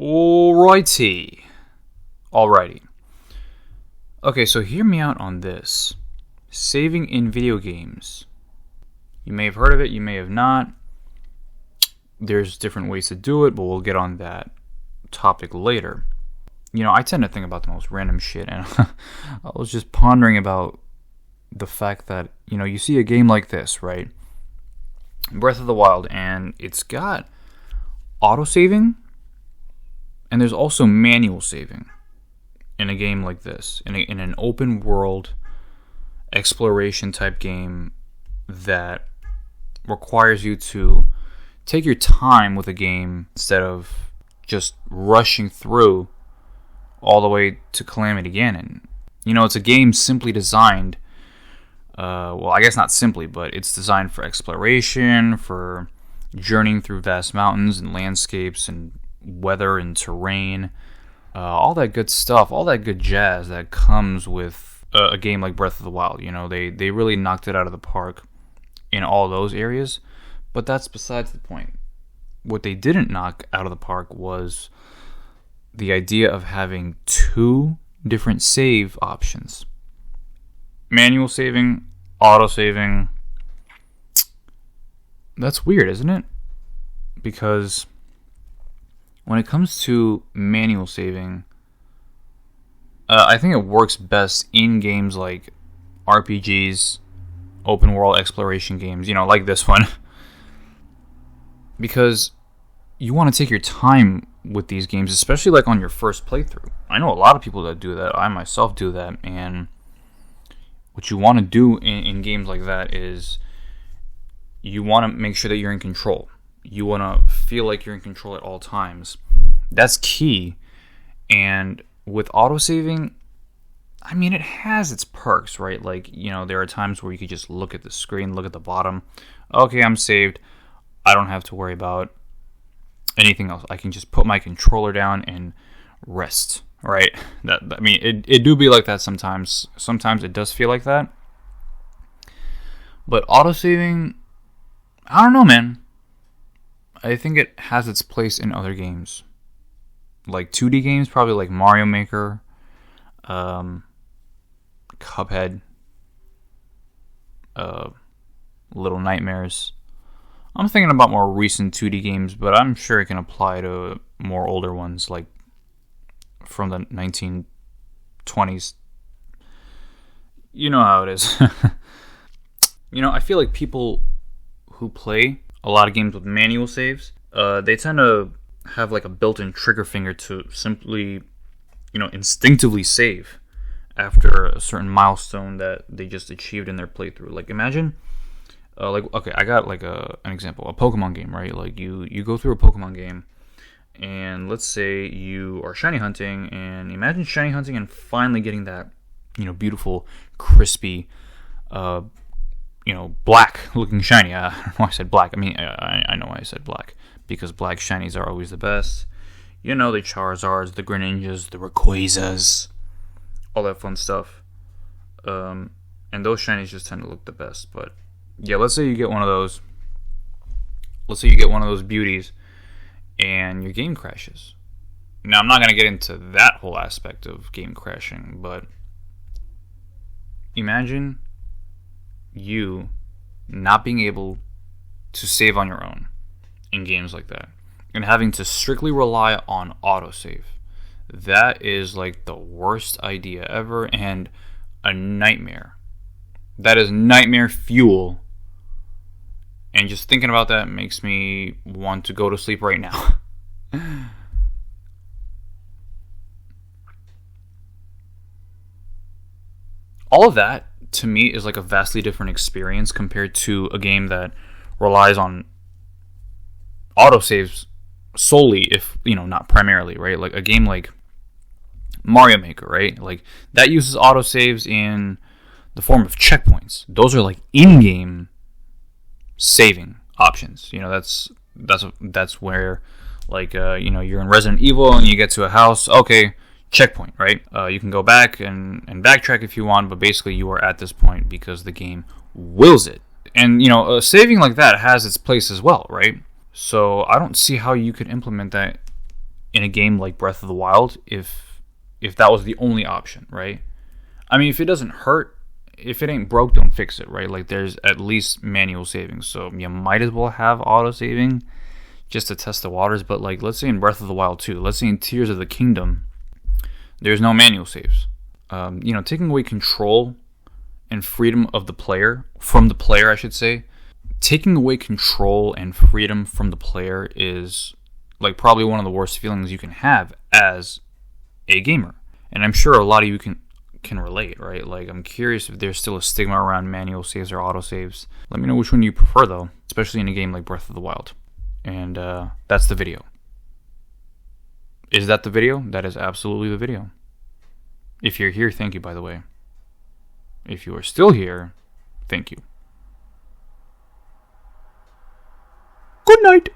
Alrighty. Okay, so hear me out on this. Saving in video games. You may have heard of it, you may have not. There's different ways to do it, but we'll get on that topic later. You know, I tend to think about the most random shit, and I was just pondering about the fact that, you know, you see a game like this, right? Breath of the Wild, and it's got autosaving, and there's also manual saving in a game like this, in an open world exploration type game that requires you to take your time with a game instead of just rushing through all the way to Calamity Ganon. You know, it's a game simply designed, well, I guess not simply, but it's designed for exploration, for journeying through vast mountains and landscapes and weather and terrain, all that good stuff, all that good jazz that comes with a game like Breath of the Wild. You know, they really knocked it out of the park in all those areas, but that's besides the point. What they didn't knock out of the park was the idea of having two different save options. Manual saving, auto saving. That's weird, isn't it? Because when it comes to manual saving, I think it works best in games like RPGs, open world exploration games, you know, like this one. Because you want to take your time with these games, especially like on your first playthrough. I know a lot of people that do that. I myself do that. And what you want to do in games like that is you want to make sure that you're in control. You want to feel like you're in control at all times. That's key. And with autosaving, I mean, it has its perks, right? Like, you know, there are times where you could just look at the screen, look at the bottom. Okay, I'm saved. I don't have to worry about anything else. I can just put my controller down and rest, right? I mean, it do be like that sometimes. Sometimes it does feel like that. But autosaving, I don't know, man. I think it has its place in other games. Like 2D games, probably like Mario Maker, Cuphead, Little Nightmares. I'm thinking about more recent 2D games, but I'm sure it can apply to more older ones, like from the 1920s. You know how it is. You know, I feel like people who play a lot of games with manual saves, they tend to have like a built-in trigger finger to simply, you know, instinctively save after a certain milestone that they just achieved in their playthrough. Like, imagine, okay, I got like an example, a Pokemon game, right? Like, you go through a Pokemon game, and let's say you are shiny hunting, and imagine shiny hunting and finally getting that, you know, beautiful, crispy, you know, black-looking shiny. I don't know why I said black. I mean, I know why I said black. Because black shinies are always the best. You know, the Charizards, the Greninjas, the Rayquazas, all that fun stuff. And those shinies just tend to look the best. But, yeah, let's say you get one of those. Let's say you get one of those beauties, and your game crashes. Now, I'm not going to get into that whole aspect of game crashing, but imagine you not being able to save on your own in games like that, and having to strictly rely on autosave. That is like the worst idea ever, and a nightmare. That is nightmare fuel, and just thinking about that makes me want to go to sleep right now. All of that, to me, is like a vastly different experience compared to a game that relies on autosaves solely, if, you know, not primarily, right? Like a game like Mario Maker, right? Like, that uses autosaves in the form of checkpoints. Those are like in-game saving options. You know, that's where, like, you know, you're in Resident Evil and you get to a house. Okay, checkpoint, right? You can go back and backtrack if you want, but basically you are at this point because the game wills it. And, you know, saving like that has its place as well, right? So I don't see how you could implement that in a game like Breath of the Wild if that was the only option, right? I mean, if it doesn't hurt, if it ain't broke, don't fix it, right? Like, there's at least manual saving, so you might as well have auto saving just to test the waters. But like, let's say in Breath of the Wild 2, let's say in Tears of the Kingdom, there's no manual saves. Taking away control and freedom of the player, from the player, I should say, taking away control and freedom from the player is like probably one of the worst feelings you can have as a gamer. And I'm sure a lot of you can relate, right? Like, I'm curious if there's still a stigma around manual saves or auto saves. Let me know which one you prefer, though, especially in a game like Breath of the Wild. And that's the video. Is that the video? That is absolutely the video. If you're here, thank you, by the way. If you are still here, thank you. Good night.